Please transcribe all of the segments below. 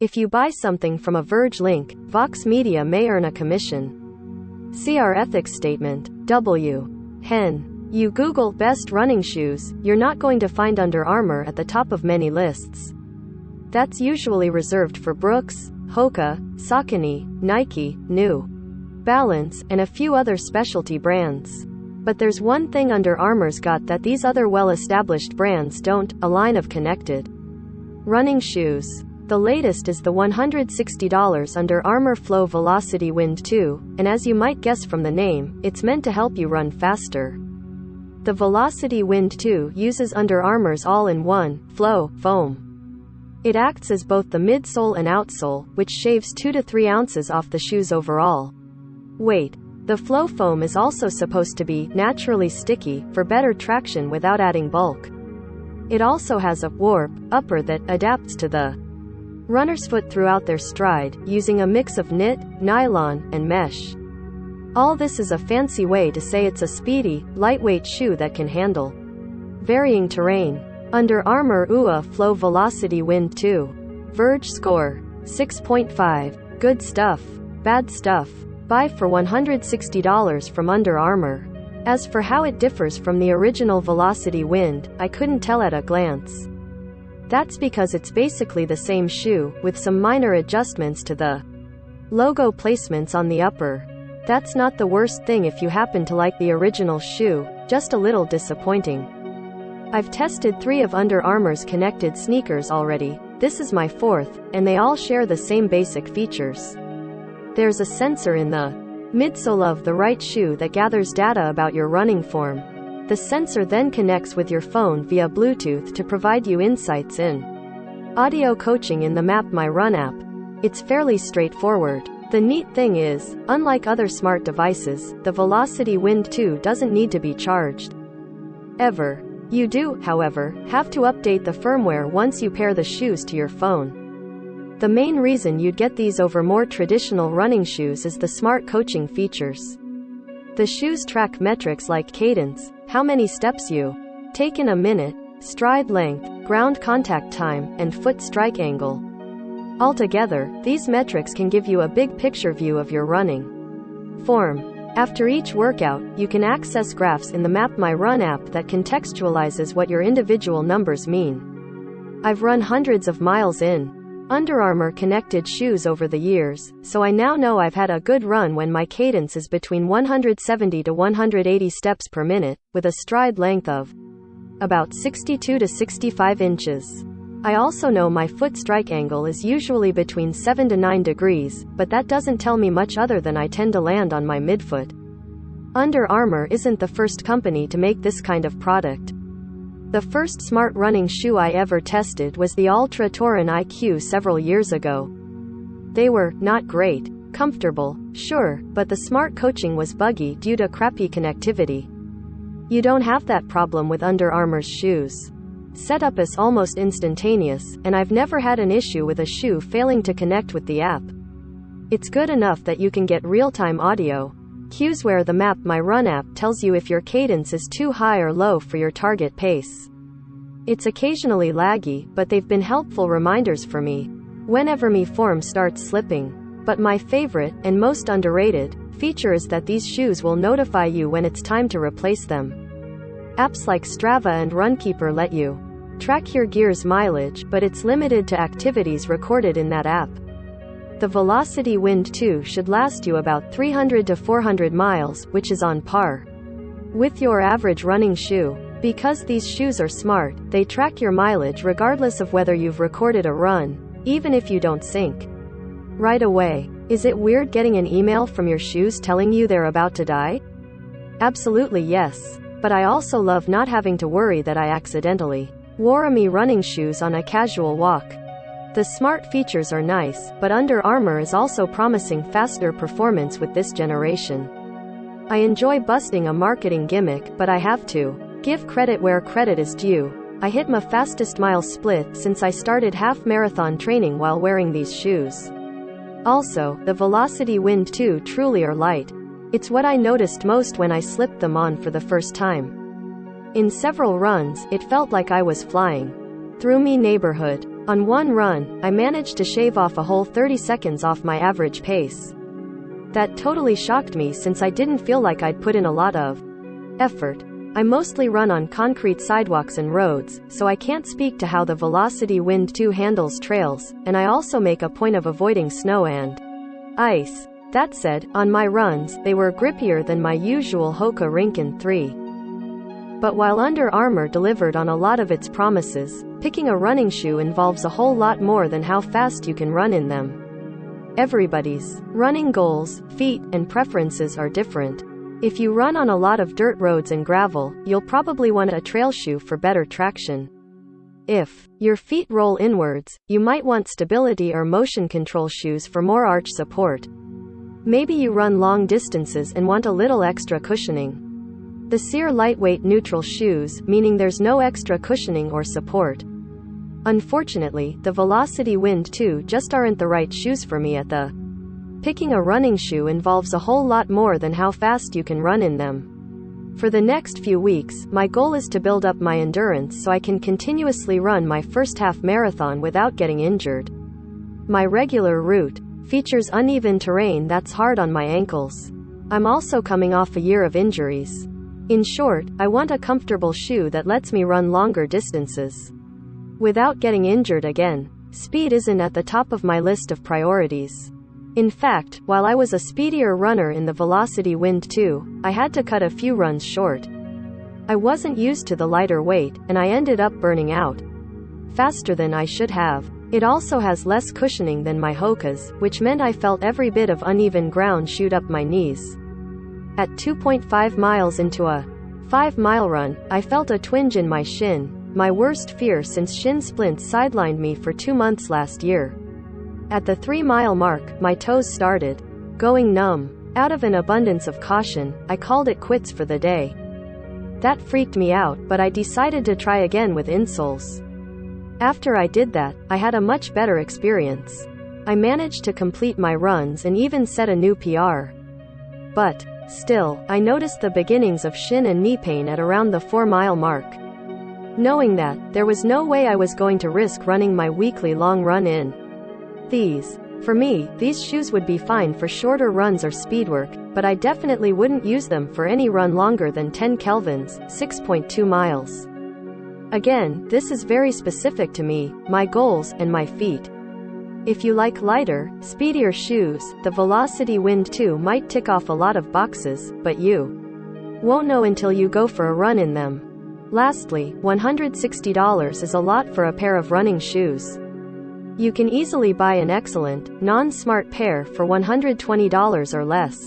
If you buy something from a Verge link, Vox Media may earn a commission. See our ethics statement. W. Hen. You Google best running shoes, you're not going to find Under Armour at the top of many lists. That's usually reserved for Brooks, Hoka, Saucony, Nike, New Balance, and a few other specialty brands. But there's one thing Under Armour's got that these other well-established brands don't, a line of connected running shoes. The latest is the $160 Under Armour Flow Velociti Wind 2, and as you might guess from the name, it's meant to help you run faster. The Velociti Wind 2 uses Under Armour's all-in-one, Flow, foam. It acts as both the midsole and outsole, which shaves 2 to 3 ounces off the shoe's overall weight. The Flow foam is also supposed to be naturally sticky, for better traction without adding bulk. It also has a warp upper that adapts to the runner's foot throughout their stride, using a mix of knit, nylon, and mesh. All this is a fancy way to say it's a speedy, lightweight shoe that can handle varying terrain. Under Armour UA Flow Velociti Wind 2. Verge score 6.5. Good stuff. Bad stuff. Buy for $160 from Under Armour. As for how it differs from the original Velociti Wind, I couldn't tell at a glance. That's because it's basically the same shoe, with some minor adjustments to the logo placements on the upper. That's not the worst thing if you happen to like the original shoe, just a little disappointing. I've tested 3 of Under Armour's connected sneakers already. This is my 4th, and they all share the same basic features. There's a sensor in the midsole of the right shoe that gathers data about your running form. The sensor then connects with your phone via Bluetooth to provide you insights in audio coaching in the Map My Run app. It's fairly straightforward. The neat thing is, unlike other smart devices, the Velociti Wind 2 doesn't need to be charged ever. You do, however, have to update the firmware once you pair the shoes to your phone. The main reason you'd get these over more traditional running shoes is the smart coaching features. The shoes track metrics like cadence, how many steps you take in a minute, stride length, ground contact time, and foot strike angle. Altogether, these metrics can give you a big picture view of your running form. After each workout, you can access graphs in the Map My Run app that contextualizes what your individual numbers mean. I've run hundreds of miles in Under Armour connected shoes over the years, so I now know I've had a good run when my cadence is between 170 to 180 steps per minute, with a stride length of about 62 to 65 inches. I also know my foot strike angle is usually between 7 to 9 degrees, but that doesn't tell me much other than I tend to land on my midfoot. Under Armour isn't the first company to make this kind of product. The first smart running shoe I ever tested was the Ultra Touran IQ several years ago. They were not great. Comfortable, sure, but the smart coaching was buggy due to crappy connectivity. You don't have that problem with Under Armour's shoes. Setup is almost instantaneous, and I've never had an issue with a shoe failing to connect with the app. It's good enough that you can get real-time audio cues where the Map My Run app tells you if your cadence is too high or low for your target pace. It's occasionally laggy, but they've been helpful reminders for me whenever my form starts slipping. But my favorite, and most underrated, feature is that these shoes will notify you when it's time to replace them. Apps like Strava and Runkeeper let you track your gear's mileage, but it's limited to activities recorded in that app. The Velociti Wind 2 should last you about 300 to 400 miles, which is on par with your average running shoe. Because these shoes are smart, they track your mileage regardless of whether you've recorded a run, even if you don't sync right away. Is it weird getting an email from your shoes telling you they're about to die? Absolutely yes. But I also love not having to worry that I accidentally wore me running shoes on a casual walk. The smart features are nice, but Under Armour is also promising faster performance with this generation. I enjoy busting a marketing gimmick, but I have to give credit where credit is due. I hit my fastest mile split since I started half-marathon training while wearing these shoes. Also, the Velociti Wind 2 truly are light. It's what I noticed most when I slipped them on for the first time. In several runs, it felt like I was flying through me neighborhood. On one run, I managed to shave off a whole 30 seconds off my average pace. That totally shocked me since I didn't feel like I'd put in a lot of effort. I mostly run on concrete sidewalks and roads, so I can't speak to how the Velociti Wind 2 handles trails, and I also make a point of avoiding snow and ice. That said, on my runs, they were grippier than my usual Hoka Rinken 3. But while Under Armour delivered on a lot of its promises, picking a running shoe involves a whole lot more than how fast you can run in them. Everybody's running goals, feet, and preferences are different. If you run on a lot of dirt roads and gravel, you'll probably want a trail shoe for better traction. If your feet roll inwards, you might want stability or motion control shoes for more arch support. Maybe you run long distances and want a little extra cushioning. The Sear lightweight neutral shoes, meaning there's no extra cushioning or support. Unfortunately, the Velociti Wind 2 just aren't the right shoes for me at the. Picking a running shoe involves a whole lot more than how fast you can run in them. For the next few weeks, my goal is to build up my endurance so I can continuously run my first half marathon without getting injured. My regular route features uneven terrain that's hard on my ankles. I'm also coming off a year of injuries. In short, I want a comfortable shoe that lets me run longer distances without getting injured again. Speed isn't at the top of my list of priorities. In fact, while I was a speedier runner in the Velociti Wind 2, I had to cut a few runs short. I wasn't used to the lighter weight, and I ended up burning out faster than I should have. It also has less cushioning than my Hokas, which meant I felt every bit of uneven ground shoot up my knees. At 2.5 miles into a 5-mile run, I felt a twinge in my shin, my worst fear since shin splints sidelined me for 2 months last year. At the 3-mile mark, my toes started going numb. Out of an abundance of caution, I called it quits for the day. That freaked me out, but I decided to try again with insoles. After I did that, I had a much better experience. I managed to complete my runs and even set a new PR. But still, I noticed the beginnings of shin and knee pain at around the 4-mile mark. Knowing that, there was no way I was going to risk running my weekly long run in For me, these shoes would be fine for shorter runs or speed work, but I definitely wouldn't use them for any run longer than 10 kelvins, 6.2 miles. Again, this is very specific to me, my goals, and my feet. If you like lighter, speedier shoes, the Velociti Wind 2 might tick off a lot of boxes, but you won't know until you go for a run in them. Lastly, $160 is a lot for a pair of running shoes. You can easily buy an excellent, non-smart pair for $120 or less.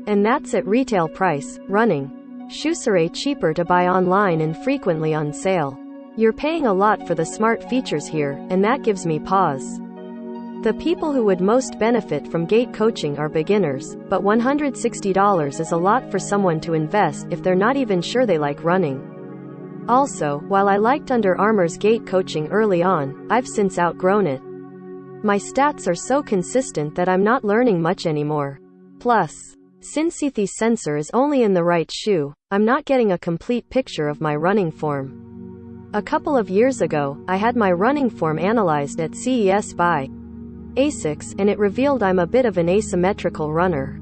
And that's at retail price. Running shoes are cheaper to buy online and frequently on sale. You're paying a lot for the smart features here, and that gives me pause. The people who would most benefit from gait coaching are beginners, but $160 is a lot for someone to invest if they're not even sure they like running. Also, while I liked Under Armour's gait coaching early on, I've since outgrown it. My stats are so consistent that I'm not learning much anymore. Plus, since the sensor is only in the right shoe, I'm not getting a complete picture of my running form. A couple of years ago, I had my running form analyzed at CES by ASICS, and it revealed I'm a bit of an asymmetrical runner.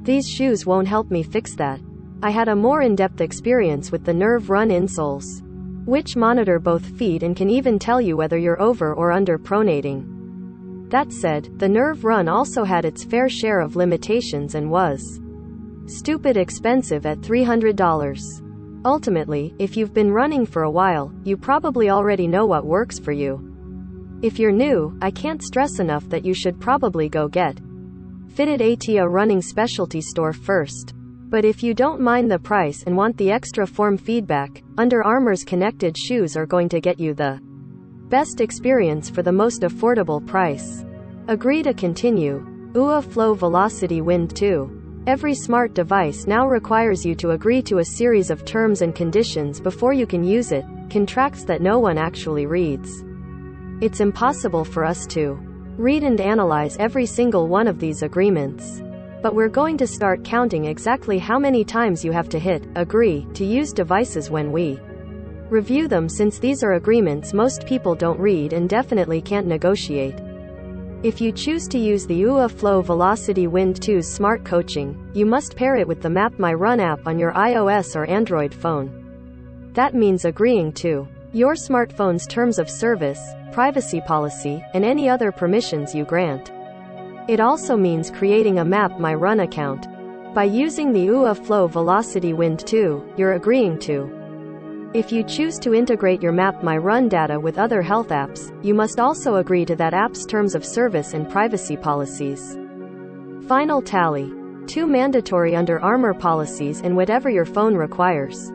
These shoes won't help me fix that. I had a more in-depth experience with the Nerve Run insoles, which monitor both feet and can even tell you whether you're over or under pronating. That said, the Nerve Run also had its fair share of limitations and was stupid expensive at $300. Ultimately, if you've been running for a while, you probably already know what works for you. If you're new, I can't stress enough that you should probably go get fitted at a running specialty store first. But if you don't mind the price and want the extra form feedback, Under Armour's connected shoes are going to get you the best experience for the most affordable price. Agree to continue. Flow Velociti Wind 2. Every smart device now requires you to agree to a series of terms and conditions before you can use it, contracts that no one actually reads. It's impossible for us to read and analyze every single one of these agreements. But we're going to start counting exactly how many times you have to hit agree to use devices when we Review them since these are agreements most people don't read and definitely can't negotiate. If you choose to use the Flow Velociti Wind 2's smart coaching, you must pair it with the Map My Run app on your iOS or Android phone. That means agreeing to your smartphone's terms of service, privacy policy, and any other permissions you grant. It also means creating a Map My Run account. By using the Flow Velociti Wind 2, you're agreeing to. If you choose to integrate your Map My Run data with other health apps, you must also agree to that app's terms of service and privacy policies. Final tally. 2 mandatory Under Armour policies and whatever your phone requires.